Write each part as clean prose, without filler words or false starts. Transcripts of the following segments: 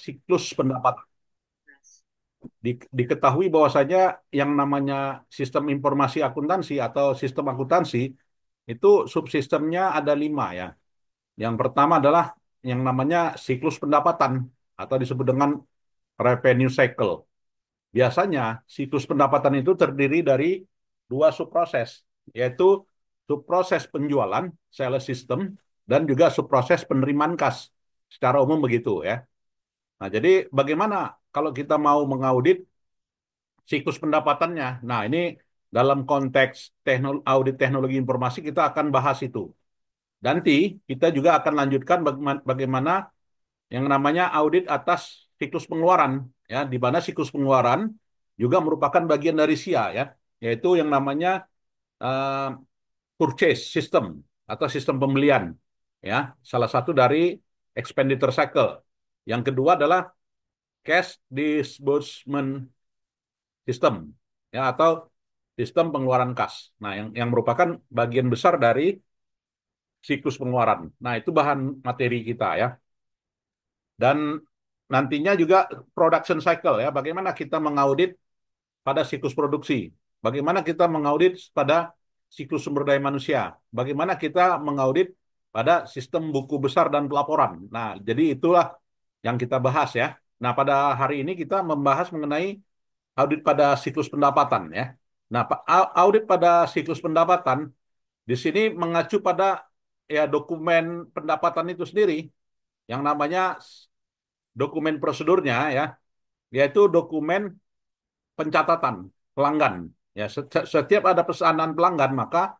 siklus pendapatan. Diketahui bahwasanya yang namanya sistem informasi akuntansi atau sistem akuntansi itu subsistemnya ada 5 ya. Yang pertama adalah yang namanya siklus pendapatan atau disebut dengan revenue cycle. Biasanya siklus pendapatan itu terdiri dari 2 subproses, yaitu subproses penjualan, sales system, dan juga subproses penerimaan kas. Secara umum begitu ya. Nah, jadi bagaimana kalau kita mau mengaudit siklus pendapatannya? Nah, ini dalam konteks audit teknologi informasi kita akan bahas itu. Nanti kita juga akan lanjutkan bagaimana yang namanya audit atas siklus pengeluaran, ya, di mana siklus pengeluaran juga merupakan bagian dari SIA, ya, yaitu yang namanya uh, purchase system atau sistem pembelian, ya, salah satu dari expenditure cycle. Yang kedua adalah cash disbursement system, ya, atau sistem pengeluaran kas. Nah, yang merupakan bagian besar dari siklus pengeluaran. Nah, itu bahan materi kita ya. Dan nantinya juga production cycle ya, bagaimana kita mengaudit pada siklus produksi, bagaimana kita mengaudit pada siklus sumber daya manusia, bagaimana kita mengaudit pada sistem buku besar dan pelaporan. Nah, jadi itulah yang kita bahas ya. Nah, pada hari ini kita membahas mengenai audit pada siklus pendapatan ya. Nah, audit pada siklus pendapatan di sini mengacu pada ya dokumen pendapatan itu sendiri yang namanya dokumen prosedurnya ya, yaitu dokumen pencatatan pelanggan. Ya, setiap ada pesanan pelanggan, maka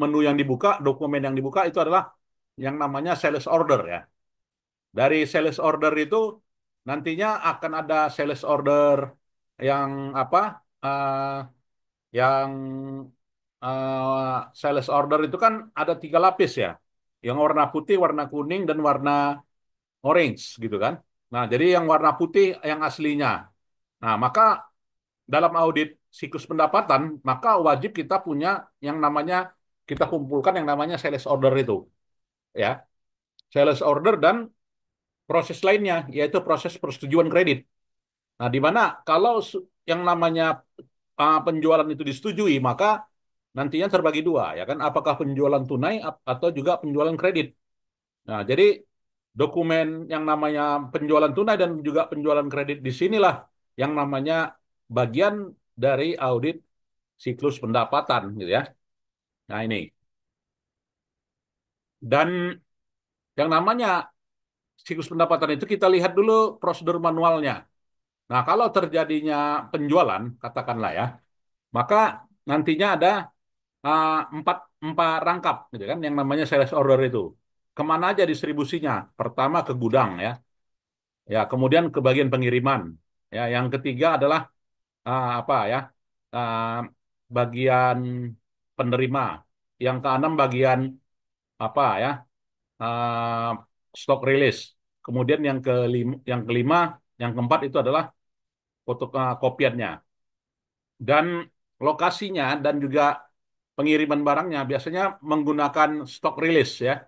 menu yang dibuka, dokumen yang dibuka itu adalah yang namanya sales order ya. Dari sales order itu nantinya akan ada sales order yang apa? Yang sales order itu kan ada 3 lapis ya. Yang warna putih, warna kuning, dan warna orange gitu kan. Nah, jadi yang warna putih yang aslinya. Nah, maka dalam audit siklus pendapatan, maka wajib kita punya yang namanya kita kumpulkan yang namanya sales order itu, ya. Sales order dan proses lainnya yaitu proses persetujuan kredit. Nah, di mana kalau yang namanya penjualan itu disetujui, maka nantinya terbagi dua, ya kan? Apakah penjualan tunai atau juga penjualan kredit. Nah, jadi dokumen yang namanya penjualan tunai dan juga penjualan kredit di sinilah yang namanya bagian dari audit siklus pendapatan gitu ya. Nah, ini. Dan yang namanya siklus pendapatan itu kita lihat dulu prosedur manualnya. Nah, kalau terjadinya penjualan, katakanlah ya, maka nantinya ada empat empat rangkap gitu kan yang namanya sales order itu. Kemana aja distribusinya? Pertama ke gudang ya. Ya, kemudian ke bagian pengiriman. Ya, yang ketiga adalah apa ya? ah, bagian penerima. Yang keenam bagian apa ya? ah, stock release. Kemudian yang kelima, yang keempat itu adalah fotokopiannya. Dan lokasinya dan juga pengiriman barangnya biasanya menggunakan stock release ya.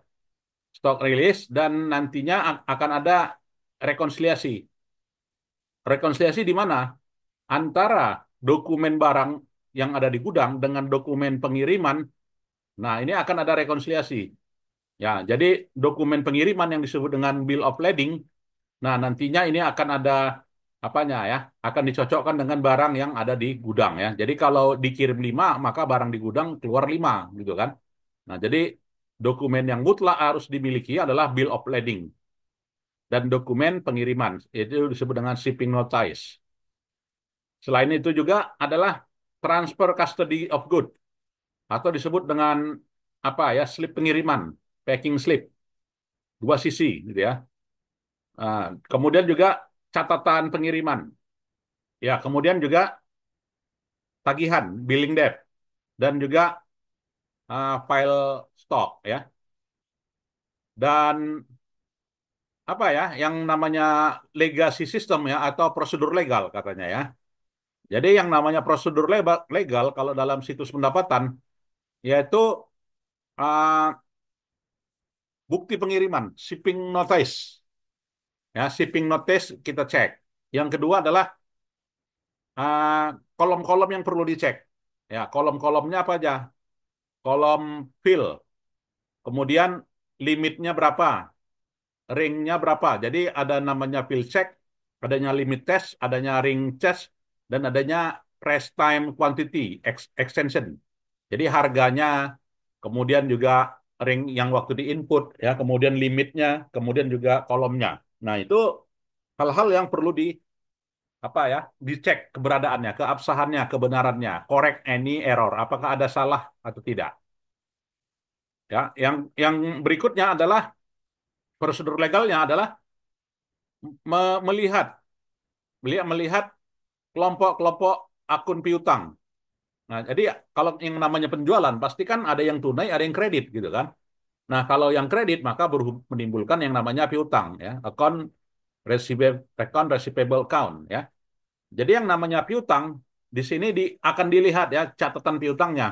Stock release dan nantinya akan ada rekonsiliasi. Rekonsiliasi di mana? Antara dokumen barang yang ada di gudang dengan dokumen pengiriman. Nah, ini akan ada rekonsiliasi. Ya, jadi dokumen pengiriman yang disebut dengan bill of lading, nah nantinya ini akan ada apanya ya, akan dicocokkan dengan barang yang ada di gudang ya. Jadi kalau dikirim 5, maka barang di gudang keluar 5 gitu kan. Nah, jadi dokumen yang mutlak harus dimiliki adalah bill of lading dan dokumen pengiriman, itu disebut dengan shipping notice. Selain itu juga adalah transfer custody of good atau disebut dengan apa ya, slip pengiriman, packing slip, 2 sisi gitu ya. Kemudian juga catatan pengiriman. Ya, kemudian juga tagihan, billing debt, dan juga file stock ya. Dan apa ya, yang namanya legacy system ya atau prosedur legal katanya ya. Jadi yang namanya prosedur legal kalau dalam situs pendapatan yaitu uh, bukti pengiriman, shipping notice. Ya, shipping notice kita cek. Yang kedua adalah ah, kolom-kolom yang perlu dicek. Ya, kolom-kolomnya apa aja? Kolom fill, kemudian limitnya berapa, ringnya berapa. Jadi ada namanya fill check, adanya limit test, adanya ring test, dan adanya press time quantity extension. Jadi harganya, kemudian juga ring yang waktu di input, ya, kemudian limitnya, kemudian juga kolomnya. Nah, itu hal-hal yang perlu di apa ya, dicek keberadaannya, keabsahannya, kebenarannya, correct any error, apakah ada salah atau tidak. Ya, yang berikutnya adalah prosedur legalnya adalah melihat melihat melihat kelompok-kelompok akun piutang. Nah, jadi kalau yang namanya penjualan pasti kan ada yang tunai, ada yang kredit gitu kan. Nah, kalau yang kredit maka menimbulkan yang namanya piutang, ya, account receivable account, ya. Jadi yang namanya piutang di sini akan dilihat ya catatan piutangnya.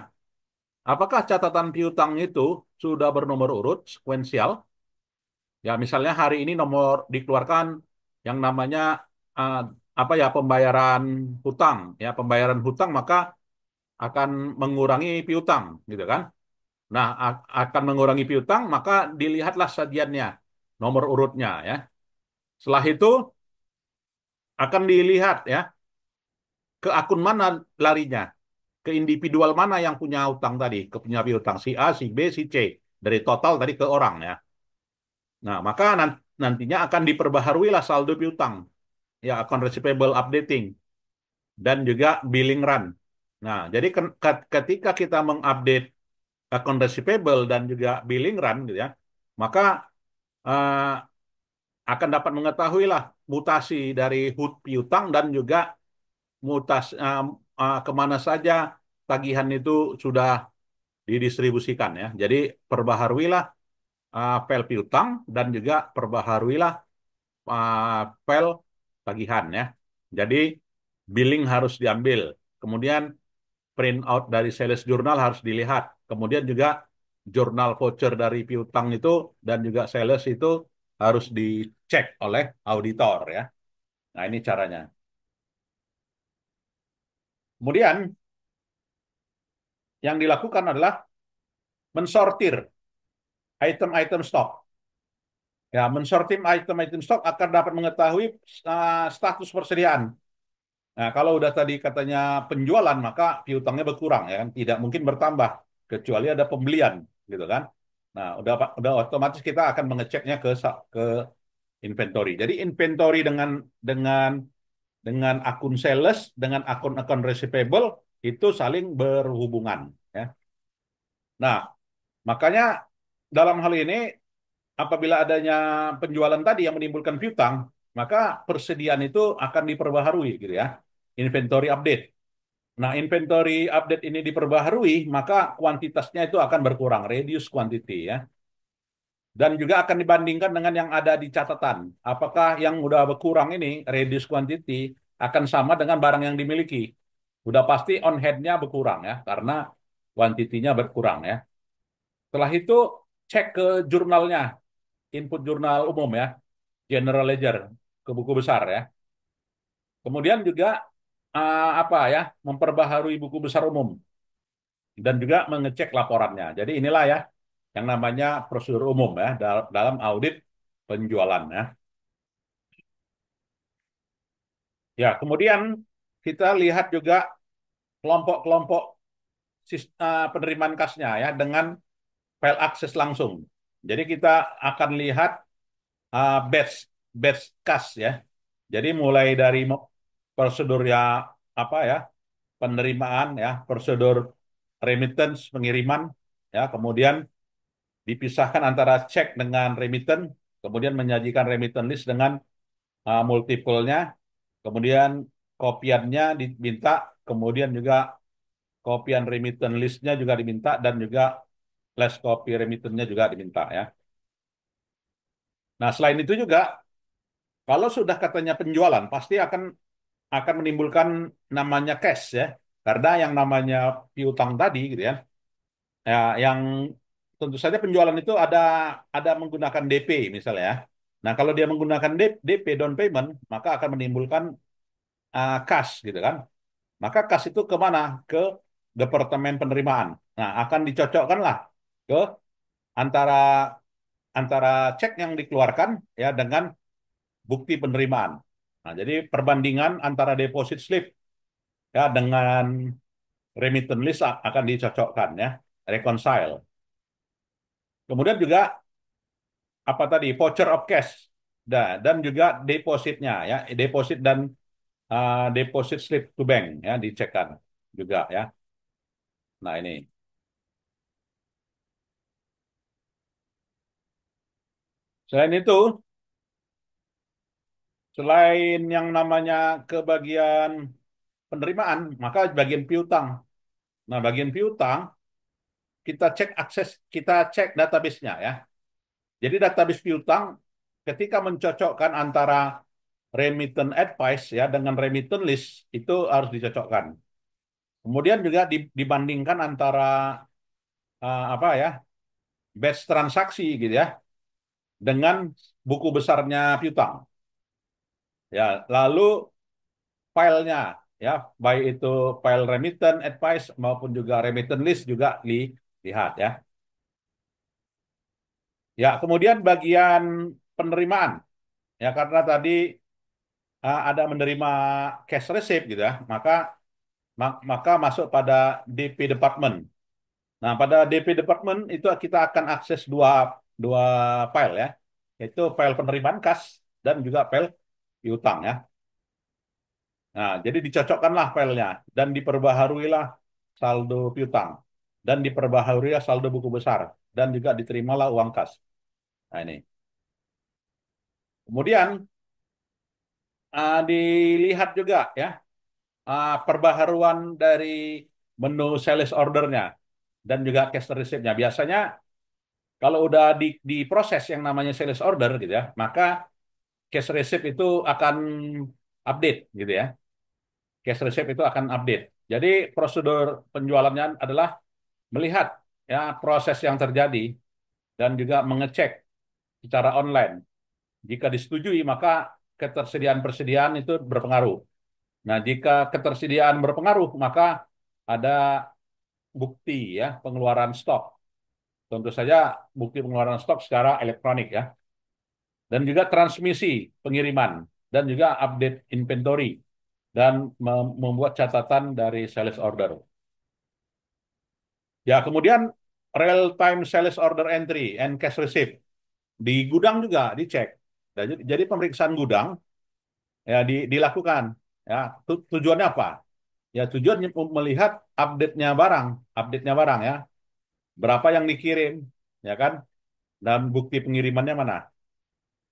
Apakah catatan piutang itu sudah bernomor urut sekuensial? Ya, misalnya hari ini nomor dikeluarkan yang namanya eh, apa ya, pembayaran hutang, ya, pembayaran hutang maka akan mengurangi piutang, gitu kan? Nah, akan mengurangi piutang maka dilihatlah sajiannya, nomor urutnya, ya. Setelah itu akan dilihat ya ke akun mana larinya, ke individual mana yang punya utang tadi, ke punya piutang si A, si B, si C, dari total tadi ke orang, ya. Nah, maka nantinya akan diperbaharui lah saldo piutang, ya, account receivable updating dan juga billing run. Nah, jadi ketika kita mengupdate account receivable dan juga billing run gitu ya, maka eh, akan dapat mengetahui lah mutasi dari HUD piutang dan juga mutasi kemana saja tagihan itu sudah didistribusikan, ya. Jadi perbaharuilah file piutang dan juga perbaharuilah file tagihan, ya. Jadi billing harus diambil. Kemudian print out dari sales journal harus dilihat. Kemudian juga jurnal voucher dari piutang itu dan juga sales itu harus dicek oleh auditor, ya. Nah, ini caranya. Kemudian yang dilakukan adalah mensortir item-item stok. Ya, mensortir item-item stok akan dapat mengetahui status persediaan. Nah, kalau udah tadi katanya penjualan, maka piutangnya berkurang, ya kan? Tidak mungkin bertambah kecuali ada pembelian, gitu kan? Nah, udah otomatis kita akan mengeceknya ke inventory. Jadi inventory dengan dengan akun sales, dengan akun-akun receivable itu saling berhubungan, ya. Nah, makanya dalam hal ini apabila adanya penjualan tadi yang menimbulkan piutang, maka persediaan itu akan diperbaharui gitu ya. Inventory update. Nah, inventory update ini diperbaharui, maka kuantitasnya itu akan berkurang, reduce quantity, ya. Dan juga akan dibandingkan dengan yang ada di catatan. Apakah yang udah berkurang ini, reduce quantity, akan sama dengan barang yang dimiliki. Udah pasti on hand-nya berkurang, ya, karena quantity-nya berkurang, ya. Setelah itu cek ke jurnalnya, input jurnal umum, ya, general ledger, ke buku besar, ya. Kemudian juga apa ya, memperbaharui buku besar umum dan juga mengecek laporannya. Jadi inilah ya yang namanya prosedur umum, ya, dalam audit penjualan, ya. Ya, kemudian kita lihat juga kelompok-kelompok penerimaan kasnya, ya, dengan file akses langsung. Jadi kita akan lihat batch batch kas, ya. Jadi mulai dari prosedur ya apa ya, penerimaan, ya, prosedur remittance pengiriman, ya, kemudian dipisahkan antara cek dengan remittance, kemudian menyajikan remittance list dengan multiple-nya, kemudian kopiannya diminta, kemudian juga kopian remittance list-nya juga diminta dan juga flash copy remittance-nya juga diminta, ya. Nah, selain itu juga kalau sudah katanya penjualan pasti akan menimbulkan namanya cash, ya. Karena yang namanya piutang tadi gitu ya. Ya, yang tentu saja penjualan itu ada menggunakan DP misalnya, ya. Nah, kalau dia menggunakan DP down payment, maka akan menimbulkan kas gitu kan. Maka kas itu kemana? Ke departemen penerimaan. Nah, akan dicocokkanlah ke antara antara cek yang dikeluarkan ya dengan bukti penerimaan. Nah, jadi perbandingan antara deposit slip ya dengan remittance list akan dicocokkan ya, reconcile. Kemudian juga apa tadi voucher of cash dan juga depositnya ya, deposit dan deposit slip to bank ya dicekkan juga ya. Nah, ini. Selain itu, selain yang namanya kebagian penerimaan, maka bagian piutang. Nah, bagian piutang kita cek akses, kita cek database-nya ya. Jadi database piutang ketika mencocokkan antara remittance advice ya dengan remittance list itu harus dicocokkan. Kemudian juga dibandingkan antara apa ya batch transaksi gitu ya dengan buku besarnya piutang. Ya, lalu filenya ya baik itu file remittance advice maupun juga remittance list juga dilihat ya. Ya, kemudian bagian penerimaan ya karena tadi ada menerima cash receipt gitu ya, maka masuk pada DP department. Nah, pada DP department itu kita akan akses dua dua file ya, yaitu file penerimaan kas dan juga file piutang ya. Nah, jadi dicocokkanlah filenya dan diperbaharuilah saldo piutang dan diperbaharuilah saldo buku besar dan juga diterimalah uang kas. Nah, ini. Kemudian dilihat juga ya perbaharuan dari menu sales ordernya dan juga cash receipt-nya. Biasanya kalau udah diproses yang namanya sales order gitu ya, maka cash receipt itu akan update gitu ya. Cash receipt itu akan update. Jadi prosedur penjualannya adalah melihat ya proses yang terjadi dan juga mengecek secara online. Jika disetujui, maka ketersediaan-persediaan itu berpengaruh. Nah, jika ketersediaan berpengaruh, maka ada bukti ya pengeluaran stok. Tentu saja bukti pengeluaran stok secara elektronik ya. Dan juga transmisi pengiriman dan juga update inventory dan membuat catatan dari sales order. Ya, kemudian real time sales order entry and cash receipt di gudang juga dicek. Jadi pemeriksaan gudang ya dilakukan. Ya, tujuannya apa? Ya, tujuannya melihat update-nya barang ya. Berapa yang dikirim, ya kan? Dan bukti pengirimannya mana?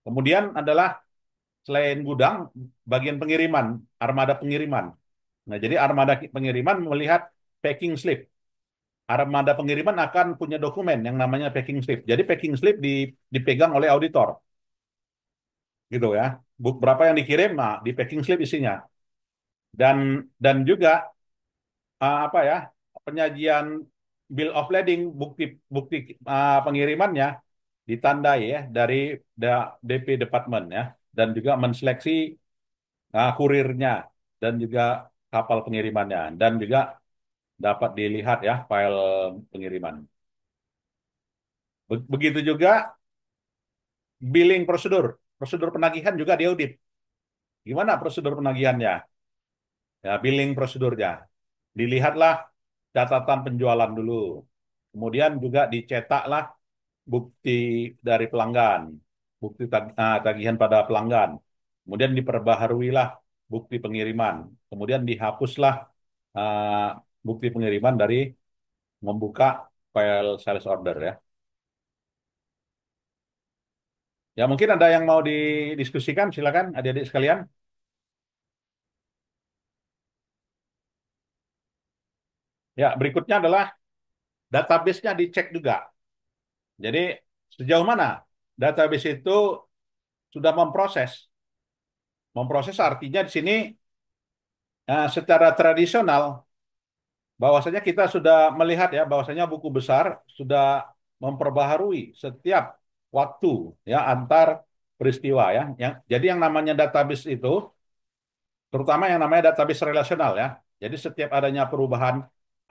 Kemudian adalah selain gudang, bagian pengiriman, armada pengiriman. Nah, jadi armada pengiriman melihat packing slip. Armada pengiriman akan punya dokumen yang namanya packing slip. Jadi packing slip dipegang oleh auditor, gitu ya. Berapa yang dikirim, nah di packing slip isinya. Dan juga apa ya penyajian bill of lading bukti bukti pengirimannya ditandai ya dari DP department ya dan juga menseleksi kurirnya dan juga kapal pengirimannya dan juga dapat dilihat ya file pengiriman. Begitu juga billing prosedur penagihan juga diaudit. Gimana prosedur penagihannya? Ya, billing prosedurnya. Dilihatlah catatan penjualan dulu. Kemudian juga dicetaklah bukti dari pelanggan, bukti tagihan pada pelanggan. Kemudian diperbaharuilah bukti pengiriman. Kemudian dihapuslah ah, bukti pengiriman dari membuka file sales order ya. Ya mungkin ada yang mau didiskusikan, silakan adik-adik sekalian. Ya, berikutnya adalah database-nya dicek juga. Jadi sejauh mana database itu sudah memproses. Memproses artinya di sini secara tradisional bahwasanya kita sudah melihat ya bahwasanya buku besar sudah memperbaharui setiap waktu ya antar peristiwa ya. Jadi yang namanya database itu, terutama yang namanya database relasional ya. Jadi setiap adanya perubahan,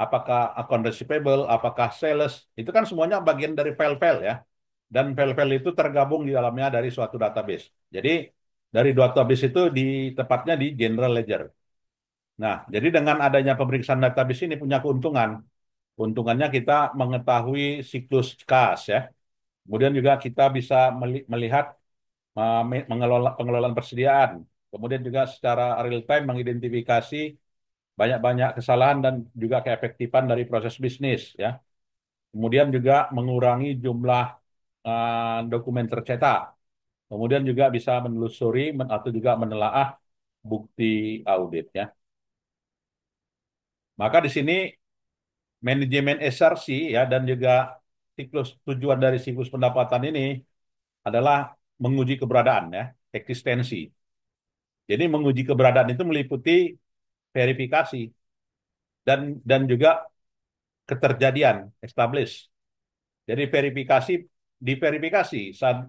apakah account receivable, apakah sales, itu kan semuanya bagian dari file-file ya. Dan file-file itu tergabung di dalamnya dari suatu database. Jadi dari database itu tepatnya di general ledger. Nah, jadi dengan adanya pemeriksaan database ini punya keuntungan. Keuntungannya kita mengetahui siklus kas ya. Kemudian juga kita bisa melihat mengelola pengelolaan persediaan. Kemudian juga secara real time mengidentifikasi banyak-banyak kesalahan dan juga keefektifan dari proses bisnis ya. Kemudian juga mengurangi jumlah dokumen tercetak. Kemudian juga bisa menelusuri atau juga menelaah bukti audit ya. Maka di sini manajemen SRC ya dan juga tujuan dari siklus pendapatan ini adalah menguji keberadaan ya, eksistensi. Jadi menguji keberadaan itu meliputi verifikasi dan juga keterjadian, establish. Jadi diverifikasi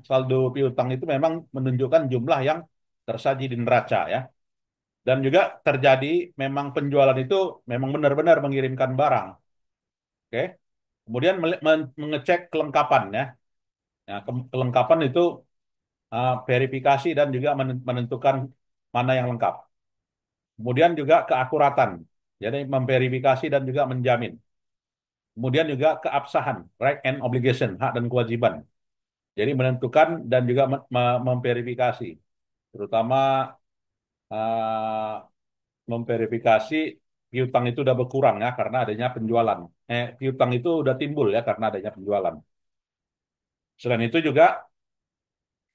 saldo piutang itu memang menunjukkan jumlah yang tersaji di neraca ya. Dan juga terjadi memang penjualan itu memang benar-benar mengirimkan barang. Oke. Kemudian mengecek kelengkapan ya. Ya, kelengkapan itu verifikasi dan juga menentukan mana yang lengkap. Kemudian juga keakuratan. Jadi memverifikasi dan juga menjamin. Kemudian juga keabsahan, right and obligation, hak dan kewajiban. Jadi menentukan dan juga memverifikasi, terutama uh, memverifikasi piutang itu udah berkurang ya karena adanya penjualan. Piutang itu udah timbul ya karena adanya penjualan. Selain itu juga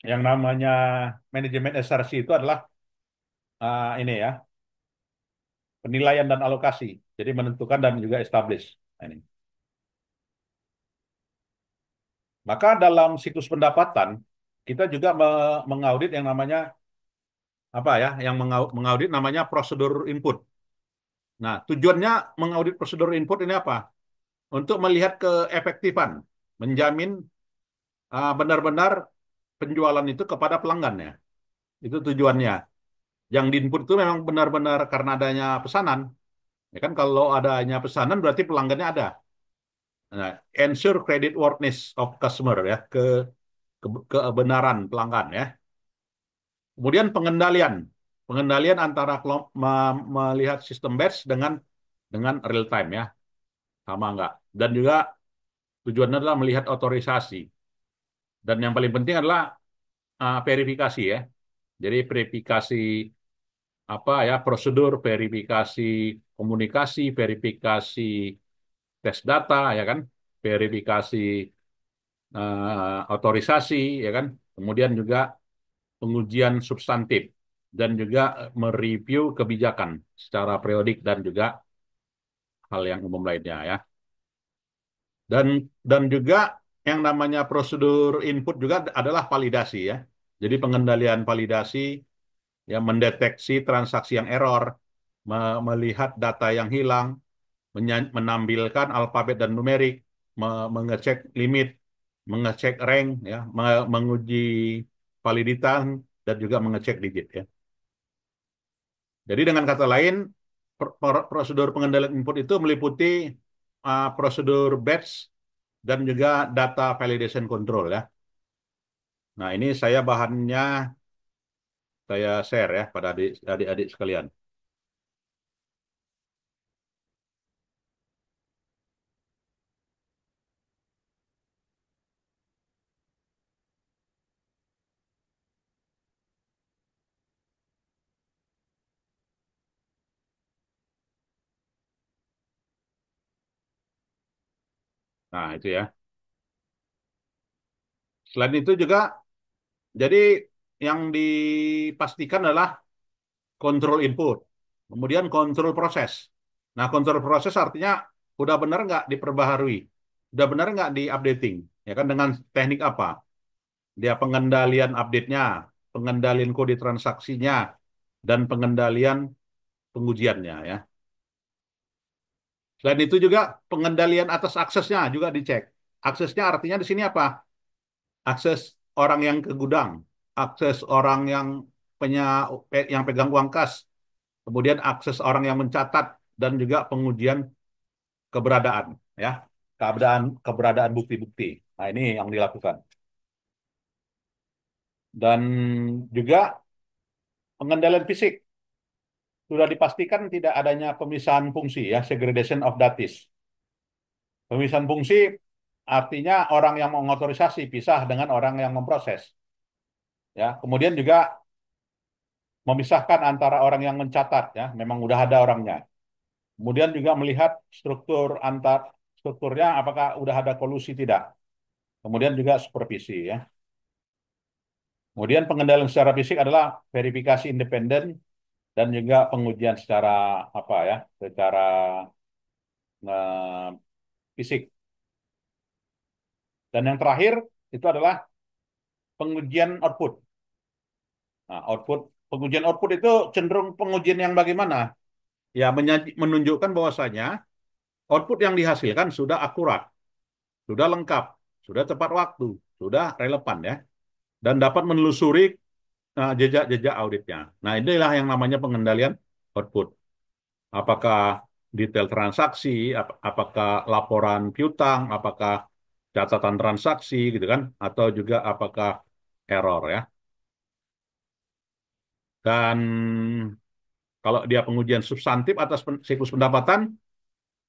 yang namanya manajemen SRC itu adalah ini ya penilaian dan alokasi. Jadi menentukan dan juga establish. Nah, ini. Maka dalam siklus pendapatan kita juga mengaudit yang namanya apa ya, yang mengaudit namanya prosedur input. Nah, tujuannya mengaudit prosedur input ini apa? Untuk melihat keefektifan, menjamin benar-benar penjualan itu kepada pelanggannya. Itu tujuannya. Yang diinput itu memang benar-benar karena adanya pesanan. Ya kan kalau adanya pesanan berarti pelanggannya ada. Nah, ensure credit worthiness of customer ya, kebenaran pelanggan ya. Kemudian pengendalian, pengendalian antara melihat sistem batch dengan real time ya, sama enggak. Dan juga tujuannya adalah melihat otorisasi. Dan yang paling penting adalah verifikasi ya. Jadi verifikasi apa ya, prosedur verifikasi komunikasi, verifikasi tes data ya kan, verifikasi otorisasi ya kan. Kemudian juga pengujian substantif dan juga mereview kebijakan secara periodik dan juga hal yang umum lainnya ya. Dan juga yang namanya prosedur input juga adalah validasi ya. Jadi pengendalian validasi ya, mendeteksi transaksi yang error, melihat data yang hilang, menampilkan alfabet dan numerik, mengecek limit, mengecek rank ya, menguji validitas dan juga mengecek digit ya. Jadi dengan kata lain, prosedur pengendalian input itu meliputi prosedur batch dan juga data validation control ya. Nah, ini saya bahannya saya share ya pada adik-adik sekalian. Nah, itu ya. Selain itu juga, jadi yang dipastikan adalah kontrol input, kemudian kontrol proses. Nah, kontrol proses artinya udah benar nggak diperbaharui, udah benar nggak di-updating, ya kan dengan teknik apa? Dia pengendalian update-nya, pengendalian kode transaksinya, dan pengendalian pengujiannya ya. Selain itu juga pengendalian atas aksesnya juga dicek. Aksesnya artinya di sini apa? Akses orang yang ke gudang. akses orang punya yang pegang uang kas, kemudian akses orang yang mencatat dan juga pengujian keberadaan ya, keberadaan bukti-bukti. Nah, ini yang dilakukan. Dan juga pengendalian fisik sudah dipastikan tidak adanya pemisahan fungsi ya, segregation of datis. Pemisahan fungsi artinya orang yang mengotorisasi pisah dengan orang yang memproses ya. Kemudian juga memisahkan antara orang yang mencatat ya, memang udah ada orangnya. Kemudian juga melihat strukturnya apakah udah ada kolusi tidak. Kemudian juga supervisi ya. Kemudian pengendalian secara fisik adalah verifikasi independen dan juga pengujian secara apa ya, secara eh, fisik. Dan yang terakhir itu adalah pengujian output. Nah, pengujian output itu cenderung pengujian yang bagaimana? Ya, menunjukkan bahwasanya output yang dihasilkan sudah akurat, sudah lengkap, sudah tepat waktu, sudah relevan ya, dan dapat menelusuri jejak-jejak auditnya. Nah, inilah yang namanya pengendalian output. Apakah detail transaksi, apakah laporan piutang, apakah catatan transaksi gitu kan, atau juga apakah error ya. Dan kalau dia pengujian substantif atas siklus pendapatan,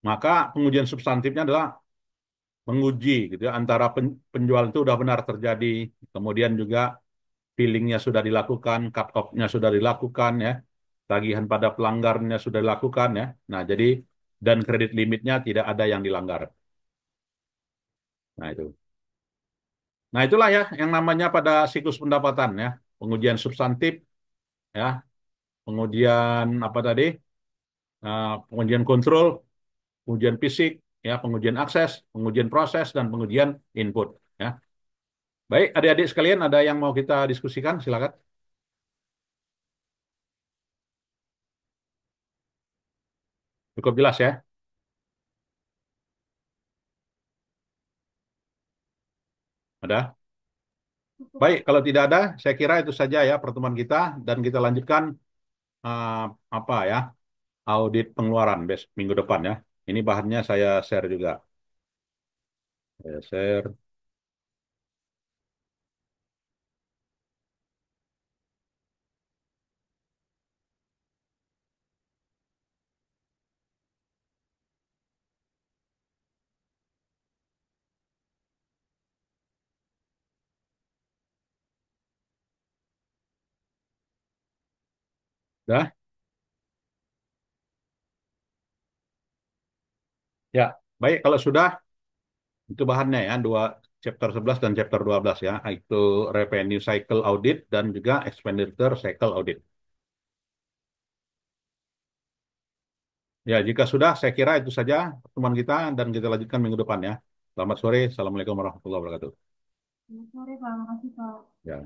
maka pengujian substantifnya adalah menguji gitu ya, antara penjual itu sudah benar terjadi, kemudian juga billingnya sudah dilakukan, cut off-nya sudah dilakukan ya, tagihan pada pelanggarnya sudah dilakukan ya. Nah, jadi dan kredit limitnya tidak ada yang dilanggar. Nah, itu. Nah, itulah ya yang namanya pada siklus pendapatan ya. Pengujian substantif ya, pengujian apa tadi? Pengujian kontrol, pengujian fisik ya, pengujian akses, pengujian proses dan pengujian input ya. Baik, adik-adik sekalian ada yang mau kita diskusikan? Silakan. Cukup jelas ya? Ada? Baik, kalau tidak ada, saya kira itu saja ya pertemuan kita dan kita lanjutkan eh, apa ya? Audit pengeluaran minggu depan ya. Ini bahannya saya share juga. Saya share. Dah? Ya, baik kalau sudah itu bahannya ya, chapter 11 dan chapter 12 ya, itu revenue cycle audit dan juga expenditure cycle audit. Ya, jika sudah, saya kira itu saja pertemuan kita dan kita lanjutkan minggu depan ya. Selamat sore, Assalamualaikum warahmatullahi wabarakatuh. Selamat sore, Pak. Makasih, Pak. Ya.